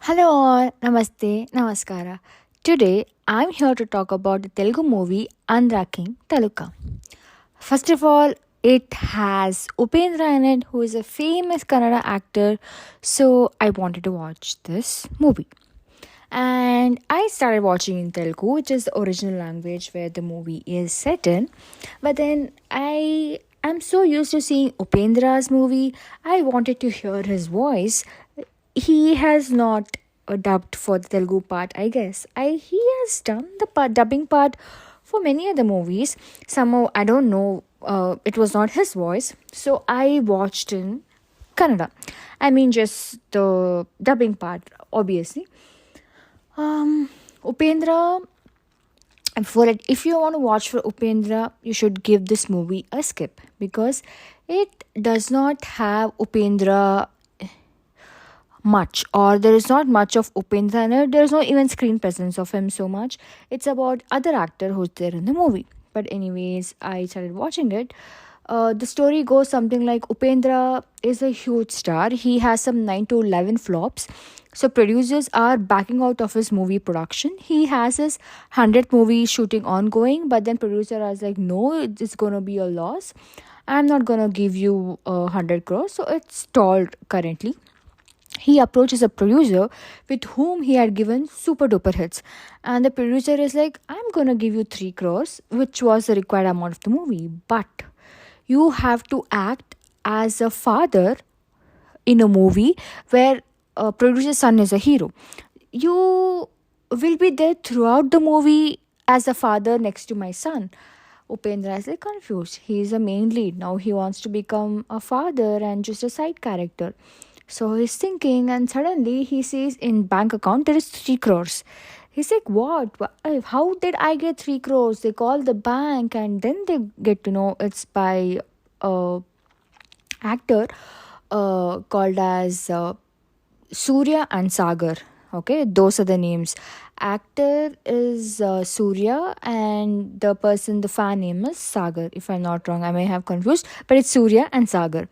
Hello all, Namaste, Namaskara. Today I'm here to talk about the Telugu movie Andhra King Taluka. First of all, it has Upendra in it, who is a famous Kannada actor, so I wanted to watch this movie. And I started watching in Telugu, which is the original language where the movie is set in. But then I am so used to seeing Upendra's movie, I wanted to hear his voice. He has not dubbed for the Telugu part, I guess. He has done the dubbing part for many other movies. Somehow, I don't know, it was not his voice. So I watched in Kannada. I mean, just the dubbing part, obviously. Upendra, for it, if you want to watch for Upendra, you should give this movie a skip because it does not have Upendra much, or there is not much of Upendra in it. There's no even screen presence of him so much. It's about other actor who's there in the movie. But anyways, I started watching it. The story goes something like Upendra is a huge star. He has some 9 to 11 flops. So producers are backing out of his movie production. He has his 100th movie shooting ongoing, but then producer is like, no, it's gonna be a loss. I'm not gonna give you 100 crores. So it's stalled currently. He approaches a producer with whom he had given super duper hits, and the producer is like, I'm gonna give you 3 crores, which was the required amount of the movie, but you have to act as a father in a movie where a producer's son is a hero. You will be there throughout the movie as a father next to my son. Upendra is like confused. He is a main lead. Now he wants to become a father and just a side character. So he's thinking, and suddenly he sees in bank account there is 3 crores. He's like, what? How did I get 3 crores? They call the bank, and then they get to know it's by a actor called as Surya and Sagar. Okay, those are the names. Actor is Surya, and the fan name is Sagar. If I'm not wrong, I may have confused, but it's Surya and Sagar.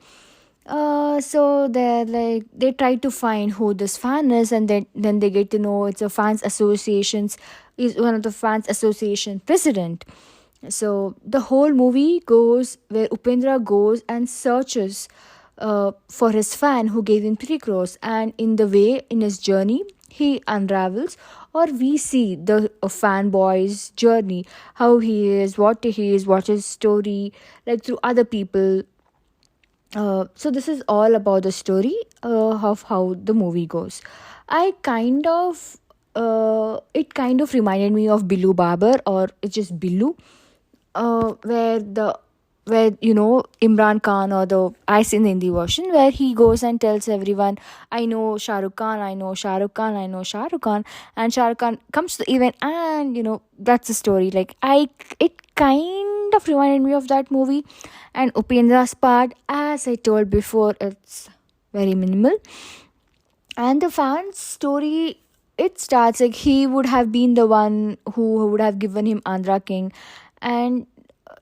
So they try to find who this fan is, and then they get to know it's a fans associations. Is one of the fans association president. So the whole movie goes where Upendra goes and searches for his fan who gave him 3 crores, and in his journey, he unravels, or we see the fanboy's journey, how he is, what his story, like through other people. So this is all about the story of how the movie goes. It kind of reminded me of Billu Babar, or it's just Billu, where Imran Khan, or the Ice in the Hindi version, where he goes and tells everyone, I know Shah Rukh Khan, I know Shah Rukh Khan, I know Shah Rukh Khan, and Shah Rukh Khan comes to the event, and that's the story. It kind of reminded me of that movie. And Upendra's part, as I told before, it's very minimal. And the fan's story, it starts like he would have been the one who would have given him Andhra King, and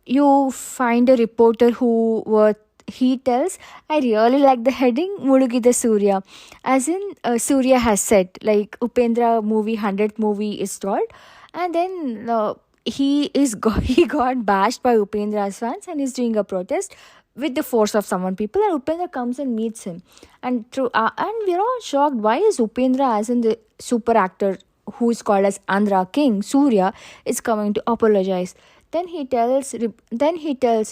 you find a reporter who what he tells. I really like the heading Mudugida Surya, as in Surya has said, like Upendra movie 100th movie is stalled, and then he got bashed by Upendra's fans, and he's doing a protest with the force of someone people, and Upendra comes and meets him, and we're all shocked. Why is Upendra, as in the super actor who is called as Andhra King Surya, is coming to apologize? Then he tells,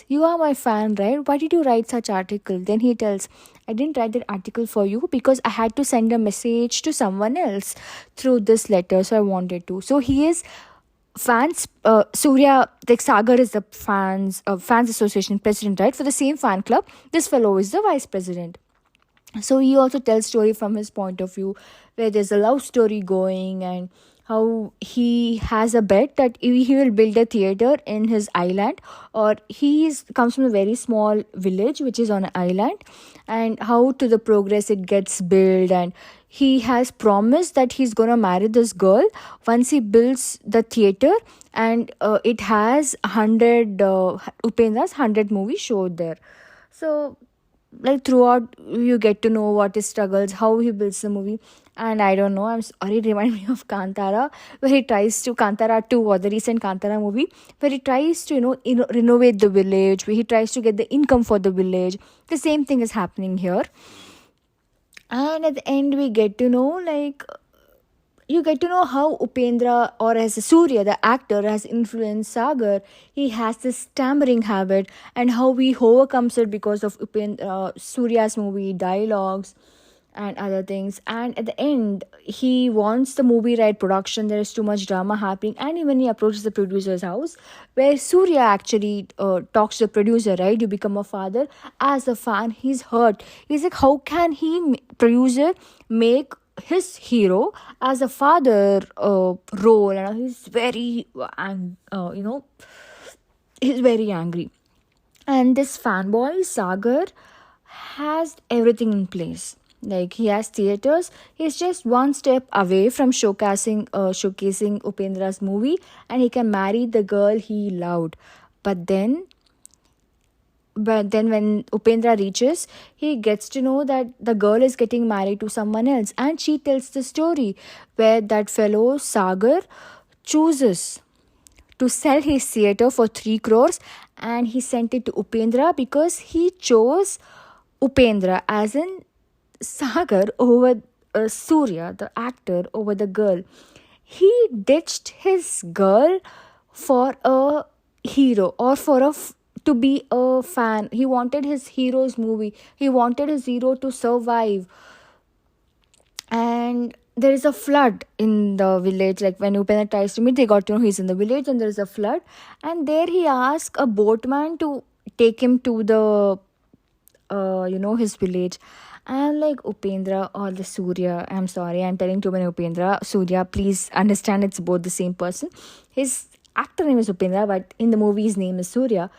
you are my fan, right? Why did you write such article? Then he tells, I didn't write that article for you because I had to send a message to someone else through this letter, so I wanted to. So he is fans, Surya, like Sagar is the fans association president, right? For the same fan club, this fellow is the vice president. So he also tells story from his point of view, where there's a love story going, and how he has a bet that he will build a theater in his island, or comes from a very small village which is on an island, and how to the progress it gets built. And he has promised that he's gonna marry this girl once he builds the theater, and it has 100 Upendra's 100 movie showed there. So, like, throughout you get to know what his struggles, how he builds the movie. And I don't know, I'm sorry, it reminded me of Kantara, where he tries to, Kantara 2 or the recent Kantara movie, where he tries to, renovate the village, where he tries to get the income for the village. The same thing is happening here. And at the end, we get to know, like, you get to know how Upendra, or as Surya, the actor, has influenced Sagar. He has this stammering habit, and how he overcomes it because of Surya's movie dialogues and other things. And at the end, he wants the movie right production. There is too much drama happening, and even he approaches the producer's house, where Surya actually talks to the producer. Right, you become a father. As a fan, he's hurt. He's like, how can producer, make his hero as a father role? And he's very he's very angry. And this fanboy Sagar has everything in place. Like, he has theaters. He's just one step away from showcasing Upendra's movie, and he can marry the girl he loved. But then when Upendra reaches, he gets to know that the girl is getting married to someone else, and she tells the story where that fellow Sagar chooses to sell his theater for 3 crores, and he sent it to Upendra because he chose Upendra, as in Sagar, over Surya, the actor, over the girl. He ditched his girl for a hero, or to be a fan. He wanted his hero's movie. He wanted his hero to survive. And there is a flood in the village. Like, when Upendra tries to meet, they got to know he's in the village, and there is a flood. And there he asks a boatman to take him to the his village. I'm like, Upendra or the Surya, I'm sorry, I'm telling too many Upendra. Surya, please understand, it's both the same person. His actor name is Upendra, but in the movie his name is Surya.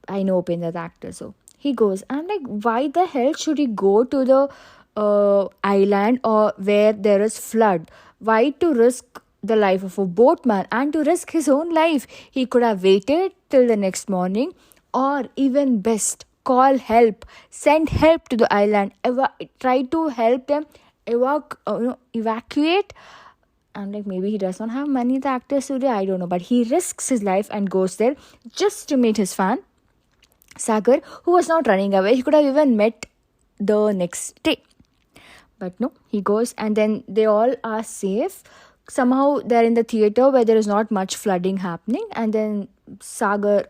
I know Upendra the actor, so he goes. I'm like, why the hell should he go to the island, or where there is flood? Why to risk the life of a boatman and to risk his own life? He could have waited till the next morning, or even best, call help, send help to the island, try to help them evacuate. I'm like, maybe he does not have money, the actor Surya, I don't know, but he risks his life and goes there just to meet his fan Sagar, who was not running away. He could have even met the next day. But no, he goes, and then they all are safe. Somehow they're in the theater where there is not much flooding happening, and then Sagar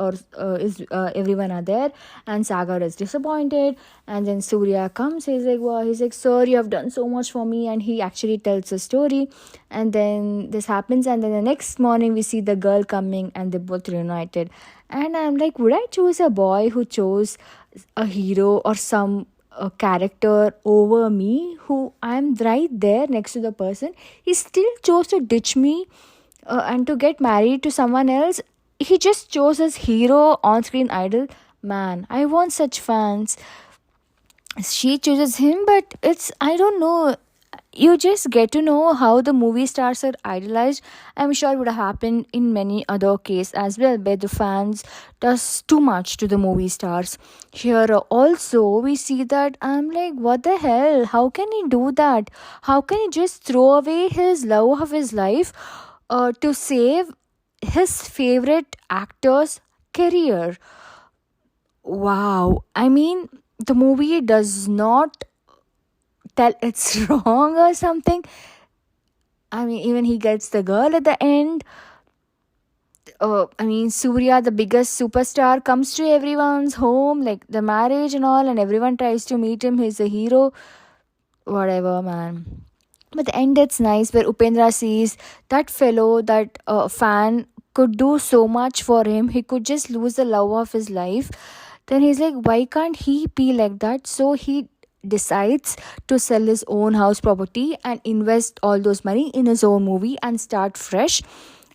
everyone are there, and Sagar is disappointed. And then Surya comes. He's like, sir, you have done so much for me, and he actually tells a story. And then this happens, and then the next morning we see the girl coming, and they both reunited. And I'm like, would I choose a boy who chose a hero or some a character over me, who I'm right there next to the person? He still chose to ditch me and to get married to someone else. He just chose his hero on screen idol. Man, I want such fans. She chooses him, but it's, I don't know, you just get to know how the movie stars are idolized. I'm sure it would have happened in many other cases as well, where the fans does too much to the movie stars. Here also we see that. I'm like, what the hell, how can he do that? How can he just throw away his love of his life to save his favorite actor's career? Wow, I mean, the movie does not tell it's wrong or something. I mean, even he gets the girl at the end. I mean, Surya, the biggest superstar, comes to everyone's home, like the marriage and all, and everyone tries to meet him. He's a hero. Whatever, man. But the end, it's nice, where Upendra sees that fellow, that fan, could do so much for him. He could just lose the love of his life. Then he's like, why can't he be like that? So he decides to sell his own house property and invest all those money in his own movie and start fresh.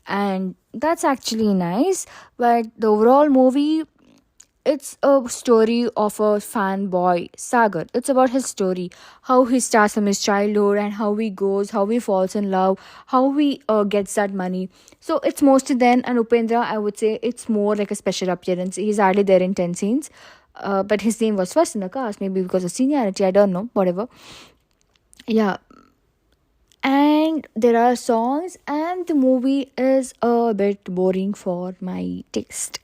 And that's actually nice. But the overall movie, it's a story of a fanboy Sagar. It's about his story, how he starts from his childhood, and how he goes, how he falls in love, how he gets that money. So it's mostly then. And Upendra, I would say it's more like a special appearance. He's hardly there in 10 scenes. But his name was first in the cast, maybe because of seniority, I don't know, whatever. Yeah, and there are songs, and the movie is a bit boring for my taste.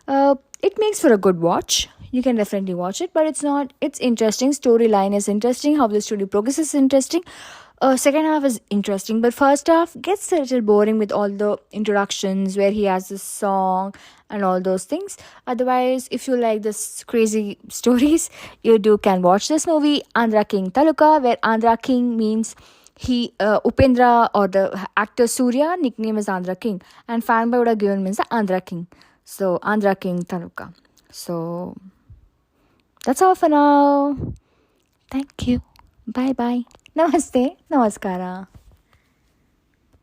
It makes for a good watch. You can definitely watch it, but it's not. It's interesting. Storyline is interesting. How the story progress is interesting. Second half is interesting, but first half gets a little boring with all the introductions where he has this song and all those things. Otherwise, if you like this crazy stories, you do can watch this movie Andhra King Taluka, where Andhra King means he Upendra or the actor Surya nickname is Andhra King, and fanboy would have given means the Andhra King. So Andhra King Taluka. So that's all for now. Thank you. Bye bye. Namaste. Namaskara.